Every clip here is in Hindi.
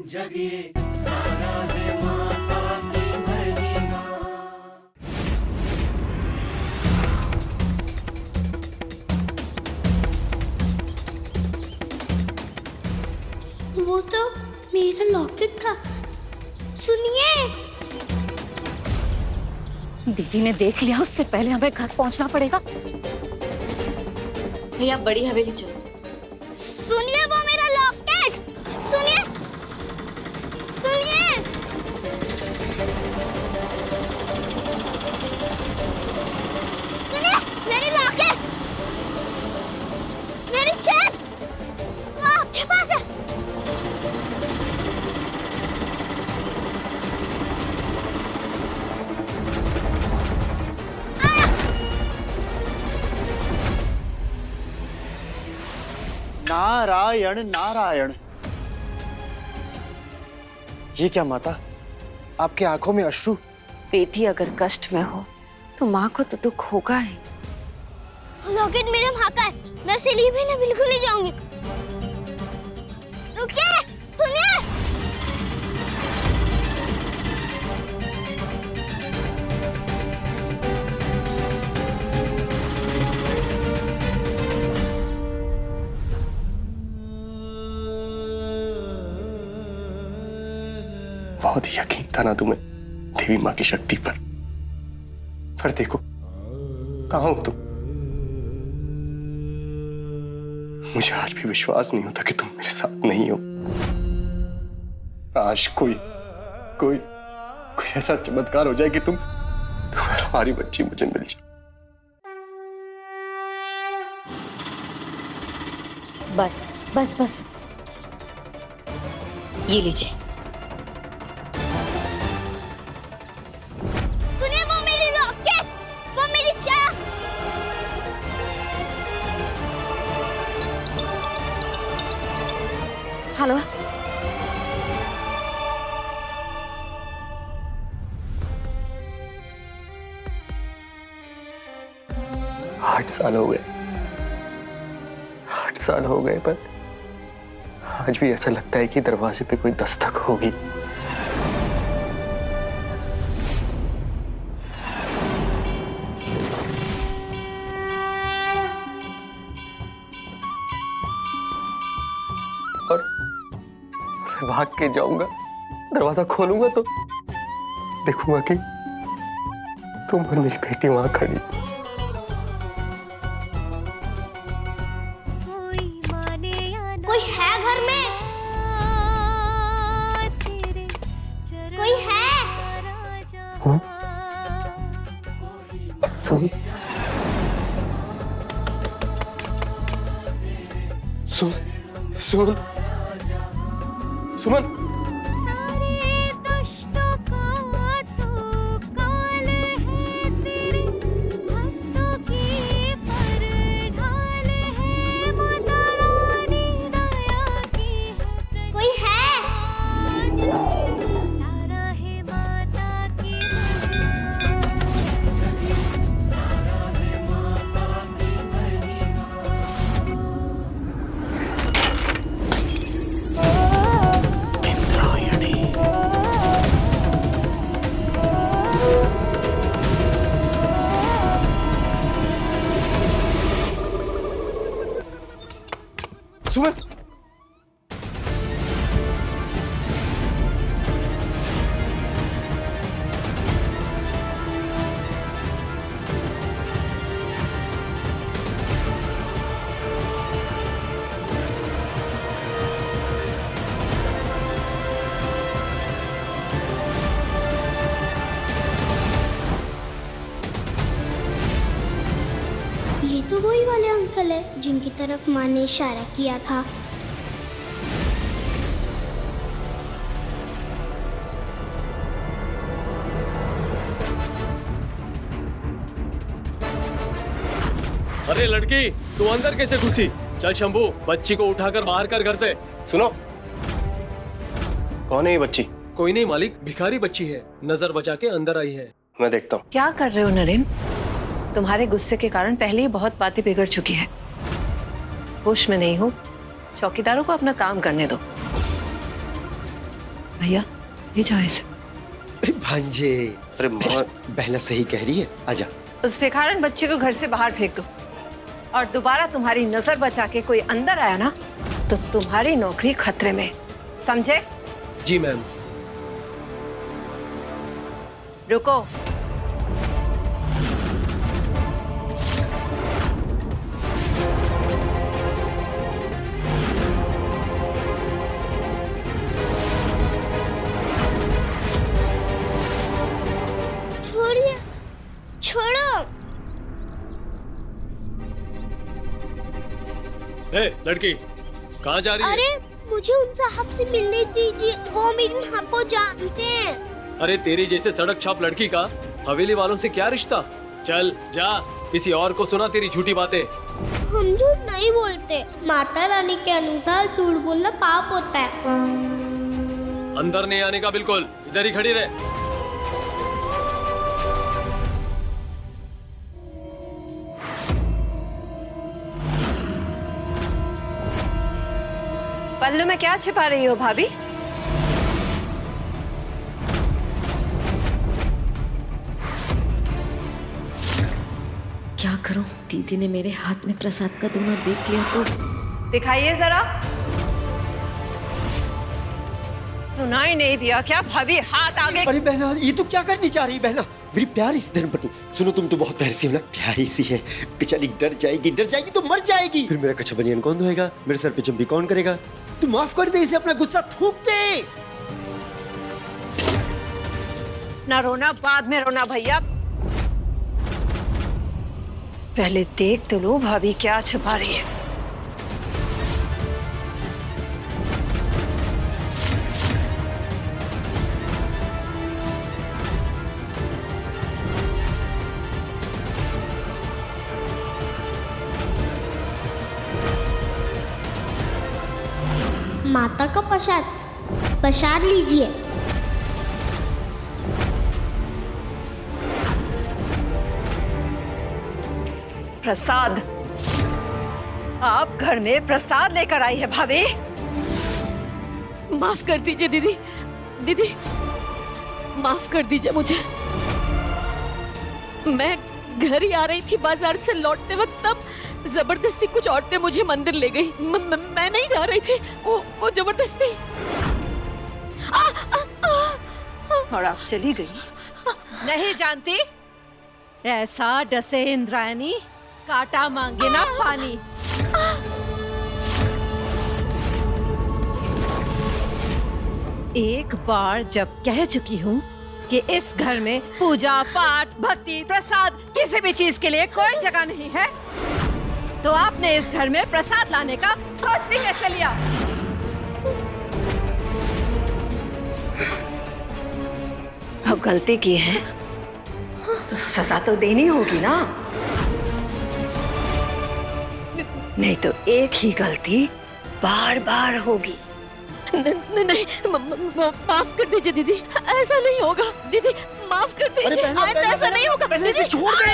जगिए सारा है माता की महिमा। वो तो मेरा लॉकेट था। सुनिए, दीदी ने देख लिया, उससे पहले हमें घर पहुंचना पड़ेगा। भैया बड़ी हवेली चलो। सुनिए, वो मेरा लॉकेट। सुनिए सुनिए, सुनिए, मेरी लॉकेट, मेरी चेन, वो आपके पास है। नारायण नारायण। ये क्या माता, आपके आंखों में अश्रु? बेटी अगर कष्ट में हो तो माँ को तो दुख होगा ही। लॉकेट मेरे माँ का है, मैं उसे लिए बिना बिल्कुल ही जाऊंगी। रुकिए, सुनिए। बहुत यकीन था ना तुम्हें देवी माँ की शक्ति पर देखो कहाँ हो तुम। मुझे आज भी विश्वास नहीं होता कि तुम मेरे साथ नहीं हो। आज कोई कोई कोई ऐसा चमत्कार हो जाए कि तुम हमारी बच्ची मुझे मिल जाए। बस बस बस, ये लीजिए। सुनिए, वो मेरी लॉकेट, वो मेरी चेन। हेलो, 8 साल हो गए, 8 साल हो गए, पर आज भी ऐसा लगता है कि दरवाजे पे कोई दस्तक होगी। और मैं भाग के जाऊंगा, दरवाजा खोलूंगा तो देखूंगा कि तुम और मेरी बेटी वहां खड़ी। कोई है घर में? कोई है? सुन सुन सुन सुमन। कोई है? सुमन, ये तो वही वाले अंकल है जिनकी तरफ माँ ने इशारा किया था। अरे लड़की, तू अंदर कैसे घुसी? चल शंभू, बच्ची को उठाकर बाहर कर घर से। सुनो, कौन है ये बच्ची? कोई नहीं मालिक, भिखारी बच्ची है, नजर बचा के अंदर आई है। मैं देखता हूँ। क्या कर रहे हो नरेन? तुम्हारे गुस्से के कारण पहले ही बहुत बातें बिगड़ चुकी है। होश में नहीं हो, चौकीदारों को अपना काम करने दो। भैया ले जाओ इसे। अरे भांजे, अरे माँ बहना सही कह रही है, आजा। उस भिखारन बच्चे को घर से बाहर फेंक दो और दोबारा तुम्हारी नजर बचा के कोई अंदर आया ना तो तुम्हारी नौकरी खतरे में, समझे? जी मैम। रुको। छोड़िए, छोड़ो। ए लड़की, कहाँ जा रही है? अरे मुझे उन साहब से मिलने दीजिए, वो मेरी माँ को जानते हैं। अरे तेरी जैसे सड़क छाप लड़की का हवेली वालों से क्या रिश्ता? चल जा, किसी और को सुना तेरी झूठी बातें। हम झूठ नहीं बोलते, माता रानी के अनुसार झूठ बोलना पाप होता है। अंदर नहीं आने का बिल्कुल, इधर ही खड़ी रहे। पल्लू में क्या छिपा रही हो भाभी? क्या करूं? दीदी ने मेरे हाथ में प्रसाद का दोना देख लिया तो। दिखाइए जरा। सुनाई नहीं दिया क्या भाभी? हाथ आगे। अरे बहना, ये तो क्या करनी चाह रही बहना? मेरी प्यारी सी धर्मपत्नी, सुनो तुम तो बहुत प्यारी सी हो ना, प्यारी सी है। बेचारी डर जाएगी तो मर जाएगी। फिर मेरा कच्चा बनियान कौन धोएगा? मेरे सर पे चंपी कौन करेगा? तू माफ कर दे इसे, अपना गुस्सा थूक दे। ना रोना, बाद में रोना भैया। पहले देख तो लो भाभी क्या छुपा रही है। माता का प्रसाद लीजिए। प्रसाद? आप घर में प्रसाद लेकर आई है भाभी? माफ कर दीजिए दीदी, दीदी माफ कर दीजिए मुझे। मैं घर ही आ रही थी बाजार से लौटते वक्त, तब जबरदस्ती कुछ औरतें मुझे मंदिर ले गई। मैं नहीं जा रही थी, वो जबरदस्ती। और आप चली गई? नहीं जानती? ऐसा डसे इंद्रायणी, काटा मांगे ना पानी। एक बार जब कह चुकी हूँ कि इस घर में पूजा पाठ भक्ति प्रसाद किसी भी चीज के लिए कोई जगह नहीं है, तो आपने इस घर में प्रसाद लाने का सोच भी कैसे लिया? अब गलती की है तो सजा तो देनी होगी ना, नहीं तो एक ही गलती बार बार होगी। नहीं, माफ कर दीजिए दीदी, ऐसा नहीं होगा। दीदी माफ कर दीजिए, ऐसा नहीं होगा। दीदी छोड़ दे।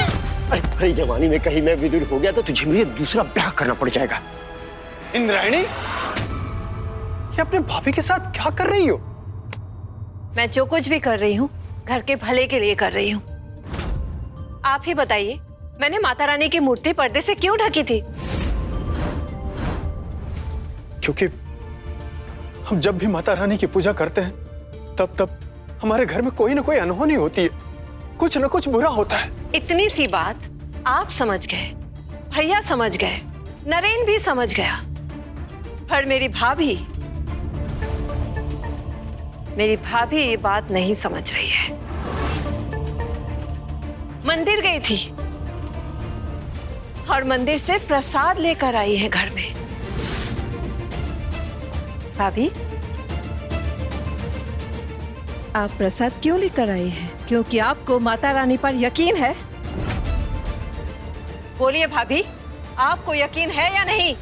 अरे जवानी में कहीं मैं विदुर हो गया तो तुझे मेरे दूसरा ब्याह करना पड़ जाएगा। इंद्रायणी, ये अपने भाभी के साथ क्या कर रही हो? मैं जो कुछ भी कर रही हूँ घर के भले के लिए कर रही हूँ। आप ही बताइए, मैंने माता रानी की मूर्ति पर्दे से क्यों ढकी थी? क्योंकि हम जब भी माता रानी की पूजा करते हैं तब हमारे घर में कोई ना कोई अनहोनी होती है, कुछ ना कुछ बुरा होता है। इतनी सी बात आप समझ गए, भैया समझ गए, नरेन भी समझ गया, पर मेरी भाभी ये बात नहीं समझ रही है। मंदिर गई थी और मंदिर से प्रसाद लेकर आई है घर में। भाभी, आप प्रसाद क्यों लेकर आई हैं? क्योंकि आपको माता रानी पर यकीन है? बोलिए भाभी, आपको यकीन है या नहीं?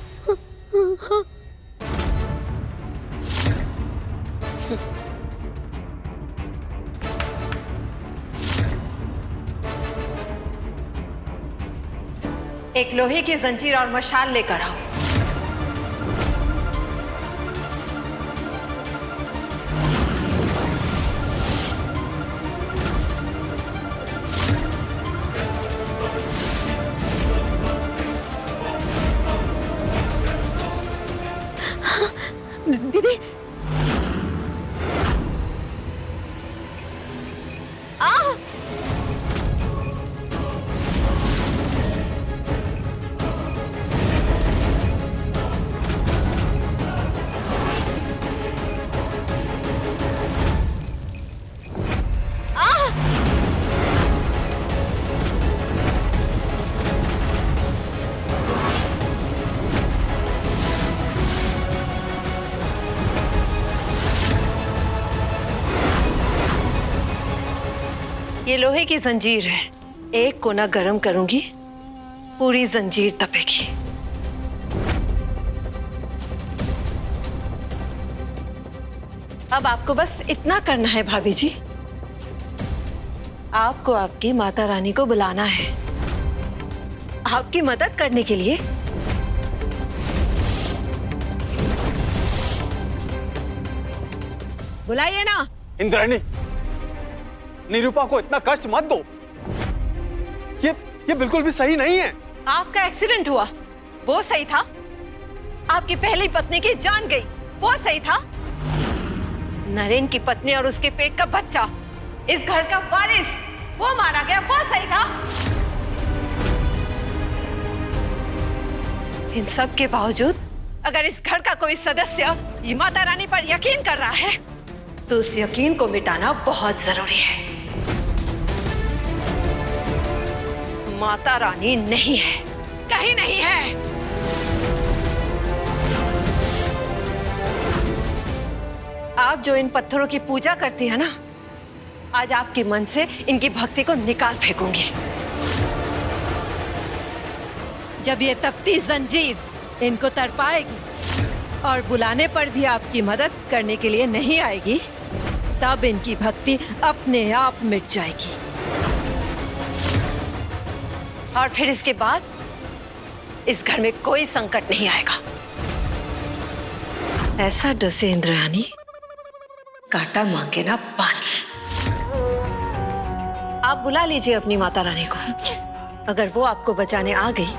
एक लोहे की जंजीर और मशाल लेकर आओ। ये लोहे की जंजीर है, एक कोना गरम करूंगी, पूरी जंजीर तपेगी। अब आपको बस इतना करना है भाभी जी, आपको आपकी माता रानी को बुलाना है आपकी मदद करने के लिए। बुलाइए ना। इंद्राणी, निरूपा को इतना कष्ट मत दो। ये बिल्कुल भी सही नहीं है। आपका एक्सीडेंट हुआ, वो सही था। आपकी पहली पत्नी की जान गई, वो सही था। नरेन की पत्नी और उसके पेट का बच्चा, इस घर का वारिस, वो मारा गया, वो सही था। इन सब के बावजूद अगर इस घर का कोई सदस्य ये माता रानी पर यकीन कर रहा है तो उस यकीन को मिटाना बहुत जरूरी है। माता रानी नहीं है, कहीं नहीं है। आप जो इन पत्थरों की पूजा करती है ना, आज आपके मन से इनकी भक्ति को निकाल फेंकूंगी। जब ये तपती जंजीर इनको तड़पाएगी और बुलाने पर भी आपकी मदद करने के लिए नहीं आएगी, तब इनकी भक्ति अपने आप मिट जाएगी। और फिर इसके बाद इस घर में कोई संकट नहीं आएगा। ऐसा डसे इंद्राणी, कांटा मांगे ना पानी। आप बुला लीजिए अपनी माता रानी को। अगर वो आपको बचाने आ गई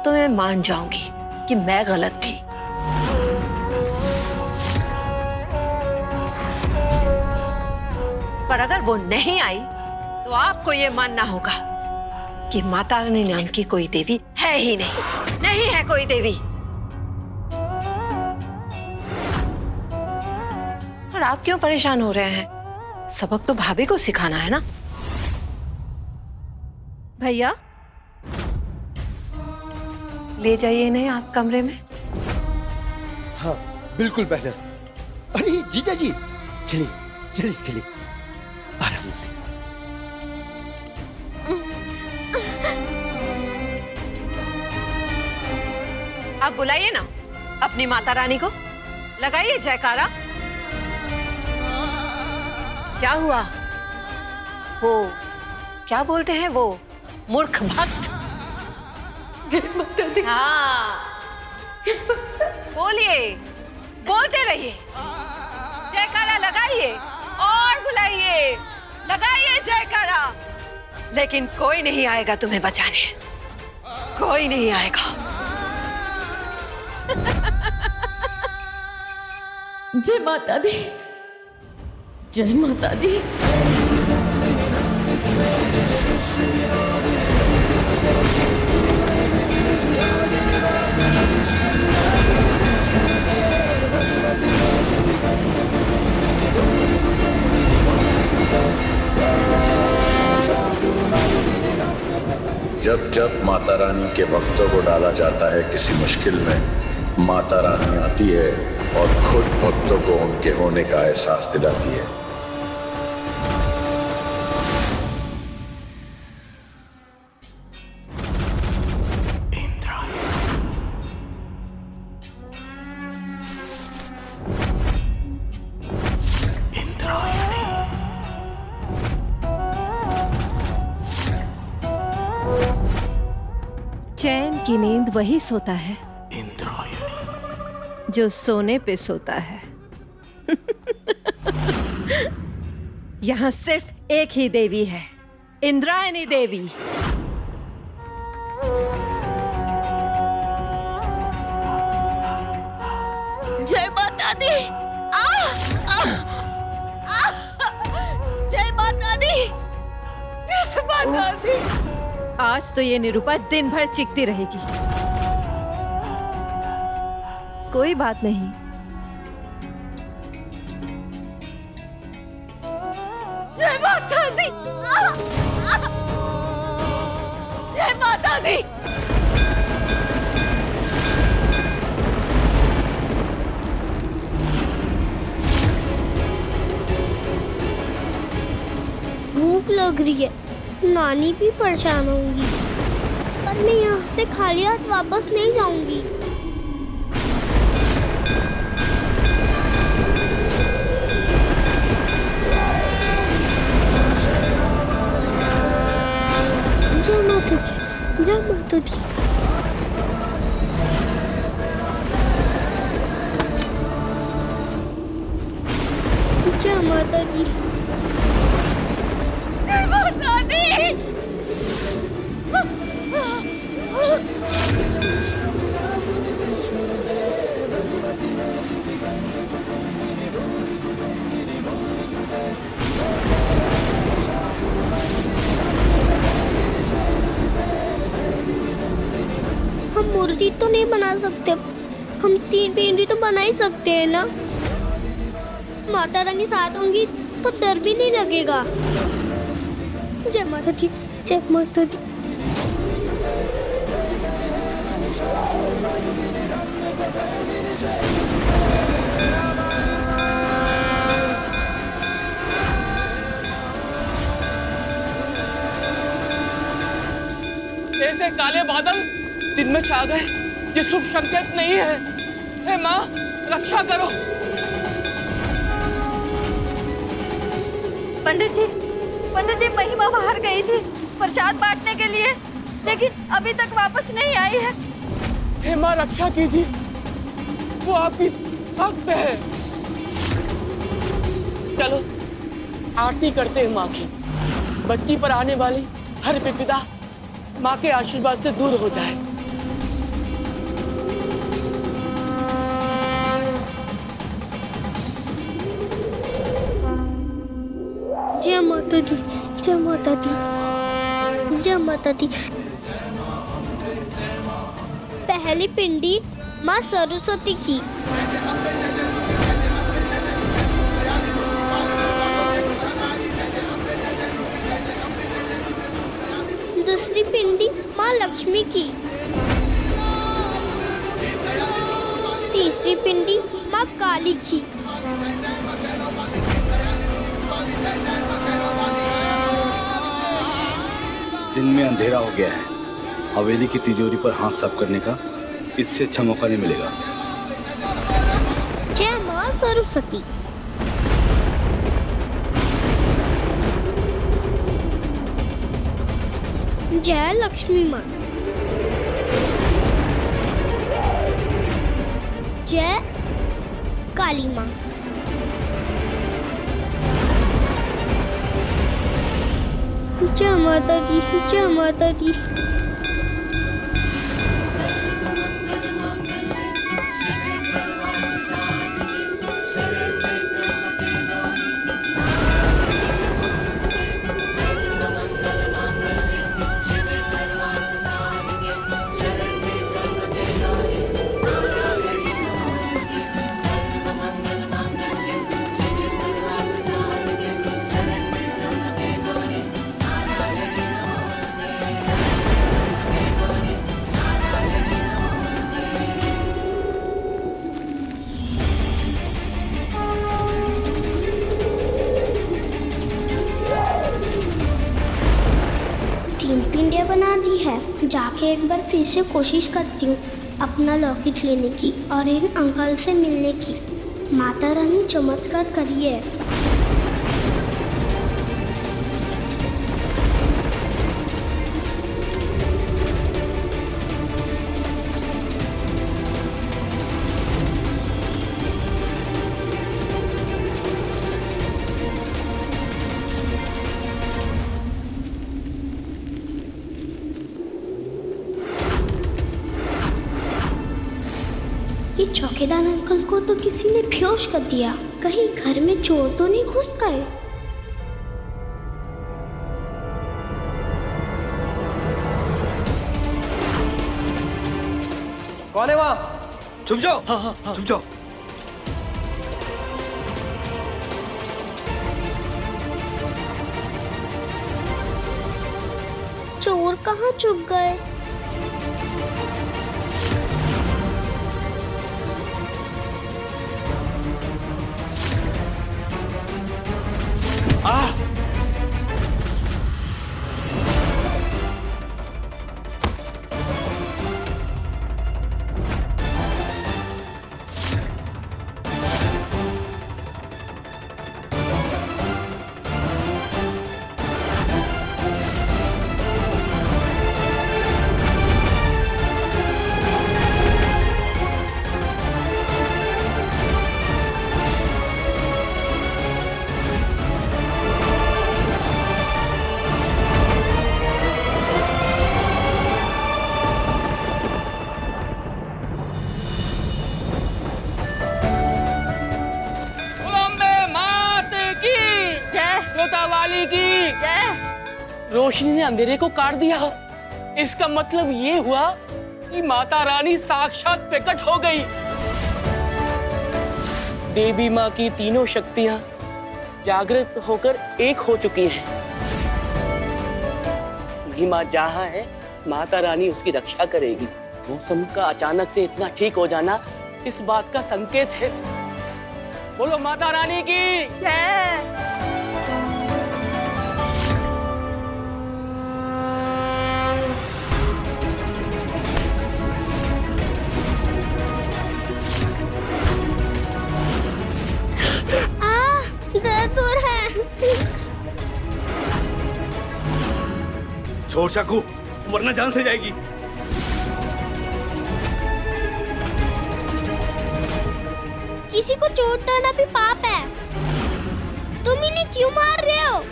तो मैं मान जाऊंगी कि मैं गलत थी। पर अगर वो नहीं आई तो आपको ये मानना होगा कि माता रानी नाम की कोई देवी है ही नहीं। नहीं है कोई देवी। और आप क्यों परेशान हो रहे हैं? सबक तो भाभी को सिखाना है ना। भैया, ले जाइए इन्हें आप कमरे में। हाँ बिल्कुल बहना। अरे जीजा जी, चलिए चलिए चलिए, आराम से। आप बुलाइए ना अपनी माता रानी को, लगाइए जयकारा। क्या हुआ? वो क्या बोलते हैं, वो मूर्ख भक्त। हाँ, बोलिए, बोलते रहिए, जयकारा लगाइए और बुलाइए, लगाइए जयकारा। लेकिन कोई नहीं आएगा तुम्हें बचाने, कोई नहीं आएगा। जय माता दी, जय माता दी। जब जब माता रानी के भक्तों को डाला जाता है किसी मुश्किल में, माता रानी आती है और खुद भक्तों को उनके होने का एहसास दिलाती है। चैन की नींद वही सोता है जो सोने पे सोता है। यहाँ सिर्फ एक ही देवी है, इंद्रायणी देवी। जय माता दी। जय माता दी, जय माता दी। आज तो ये निरूपा दिन भर चीखती रहेगी। कोई बात नहीं, जय माता दी, जय माता दी। भूख लग रही है, नानी भी परेशान होंगी। पर मैं यहाँ से खाली हाथ वापस नहीं जाऊंगी। जय माता दी, जय माता दी। जय माता दी। जय माता दी। हम मूर्ति तो नहीं बना सकते, हम 3 पिंडी तो बना ही सकते हैं ना। माता रानी साथ होंगी तो डर भी नहीं लगेगा। जय माता दी, जय माता दी। ऐसे काले बादल दिन में छा गए, ये शुभ संकेत नहीं है। हे माँ, रक्षा करो। पंडित जी, महिमा बाहर गई थी प्रसाद बांटने के लिए, लेकिन अभी तक वापस नहीं आई है। हे माँ, रक्षा कीजिए, वो आपकी भक्त है। चलो आरती करते हैं माँ की। बच्ची पर आने वाली हर विपदा माँ के आशीर्वाद से दूर हो जाए। जय माता दी, जय माता दी, जय माता दी। पहली पिंडी माँ सरस्वती की, दूसरी पिंडी माँ लक्ष्मी की, तीसरी पिंडी माँ काली की, दिन में अंधेरा हो गया है। हवेली की तिजोरी पर हाथ साफ करने का इससे अच्छा मौका नहीं मिलेगा। जय माँ सरस्वती। जय लक्ष्मी माँ। जय काली माँ। जय माता दी, जय माता दी। पिंडियाँ बना दी है। जाके एक बार फिर से कोशिश करती हूँ अपना लॉकेट लेने की और इन अंकल से मिलने की। माता रानी चमत्कार करिए। ये चौकीदार अंकल को तो किसी ने बेहोश कर दिया। कहीं घर में चोर तो नहीं घुस गए। कौन है वहाँ? चुप जाओ। चुप जाओ। चोर कहाँ छुप गए? रोशनी ने अंधेरे को काट दिया। इसका मतलब ये हुआ कि माता रानी साक्षात प्रकट हो गई। देवी माँ की तीनों शक्तियां जागृत होकर एक हो चुकी हैं। महिमा जहाँ है माता रानी उसकी रक्षा करेगी। मौसम का अचानक से इतना ठीक हो जाना इस बात का संकेत है। बोलो माता रानी की जय। दर्द हो रहा है। छोड़ चाकू, वरना जान से जाएगी। किसी को चोट देना भी पाप है। तुम इन्हें क्यों मार रहे हो?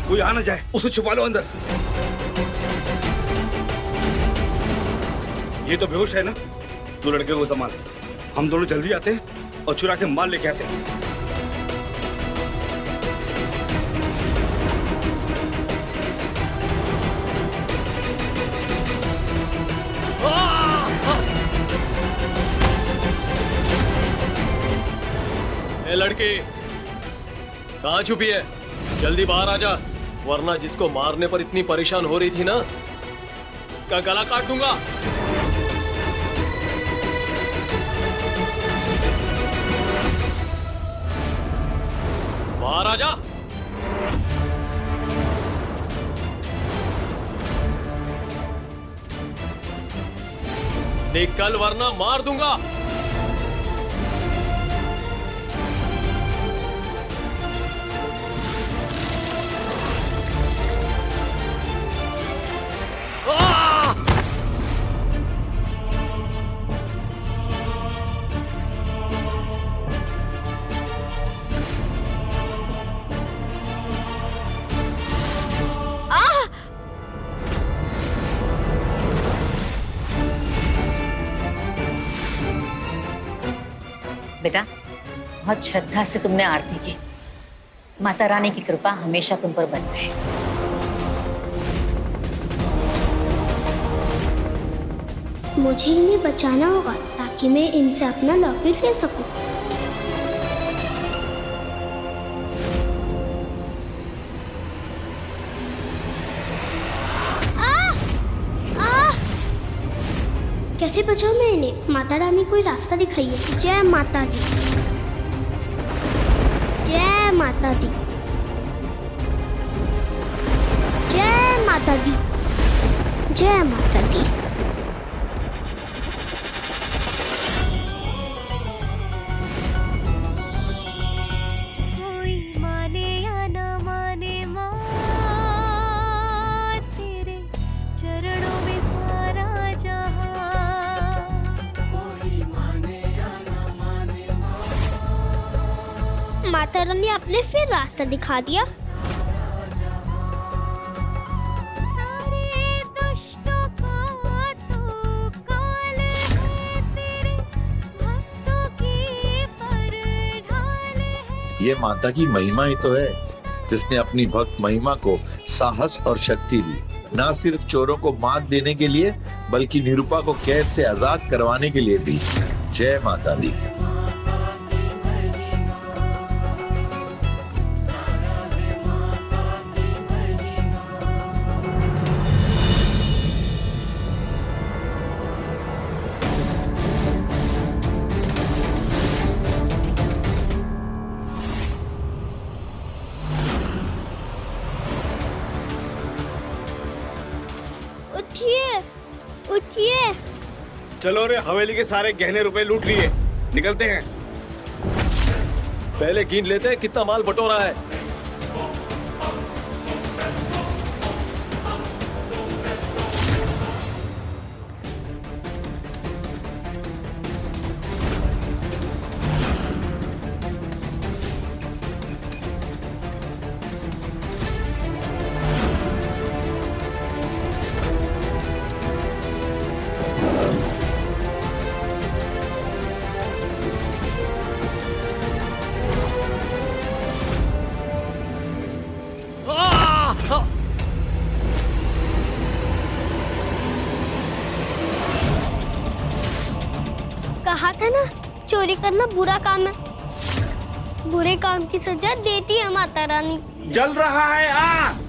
कोई आ ना जाए, उसे छुपा लो अंदर। ये तो बेहोश है ना? तू लड़के को संभाल, हम दोनों जल्दी आते हैं और चुरा के माल लेके आते हैं। ए लड़की, कहाँ छुपी है? जल्दी बाहर आ जा, वरना जिसको मारने पर इतनी परेशान हो रही थी ना, उसका गला काट दूंगा। बाहर आ जा। निकल वरना मार दूंगा। बेटा, बहुत श्रद्धा से तुमने आरती की। माता रानी की कृपा हमेशा तुम पर बनी रहे। मुझे इन्हें बचाना होगा ताकि मैं इनसे अपना लॉकेट ले सकूं। कैसे बचाऊं मैं इन्हें? माता रानी कोई रास्ता दिखाइए। जय माता दी, जय माता दी, जय माता दी, जय माता दी। माता रानी आपने फिर रास्ता दिखा दिया। ये माता की महिमा ही तो है, जिसने अपनी भक्त महिमा को साहस और शक्ति दी, न सिर्फ चोरों को मात देने के लिए बल्कि निरूपा को कैद से आजाद करवाने के लिए भी। जय माता दी। उठिए, उठिए। चलो रे, हवेली के सारे गहने रुपए लूट लिए, निकलते हैं। पहले गिन लेते हैं कितना माल बटोरा है। कहा था ना, चोरी करना बुरा काम है। बुरे काम की सजा देती है माता रानी। जल रहा है आग।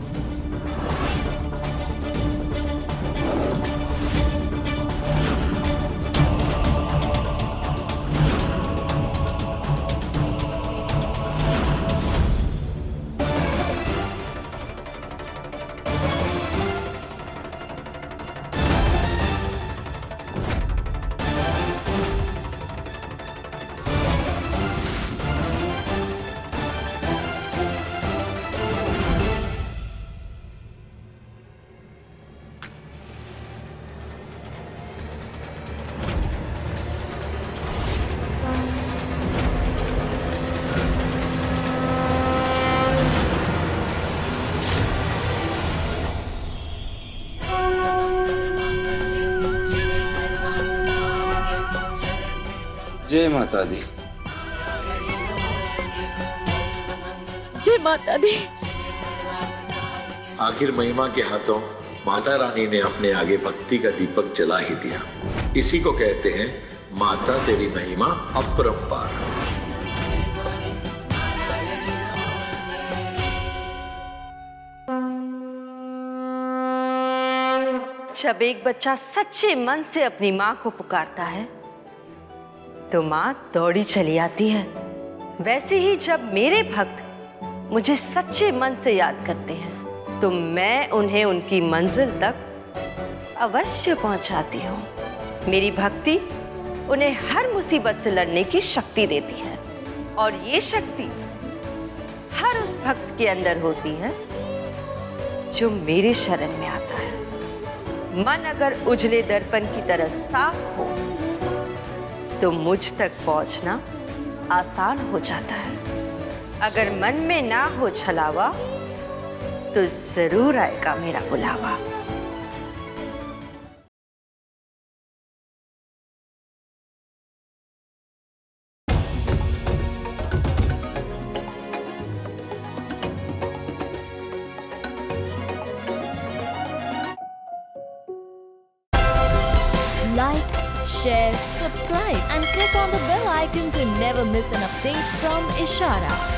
जय माता दी। जय माता दी। आखिर महिमा के हाथों माता रानी ने अपने आगे भक्ति का दीपक जला ही दिया। इसी को कहते हैं माता तेरी महिमा अपरंपार। जब एक बच्चा सच्चे मन से अपनी माँ को पुकारता है तो माँ दौड़ी चली आती है। वैसे ही जब मेरे भक्त मुझे सच्चे मन से याद करते हैं तो मैं उन्हें उनकी मंजिल तक अवश्य पहुंचाती हूँ। मेरी भक्ति उन्हें हर मुसीबत से लड़ने की शक्ति देती है और ये शक्ति हर उस भक्त के अंदर होती है जो मेरे शरण में आता है। मन अगर उजले दर्पण की तरह साफ हो तो मुझ तक पहुंचना आसान हो जाता है। अगर मन में ना हो छलावा तो जरूर आएगा मेरा बुलावा। Like, share, subscribe and click on the bell icon to never miss an update from Ishara.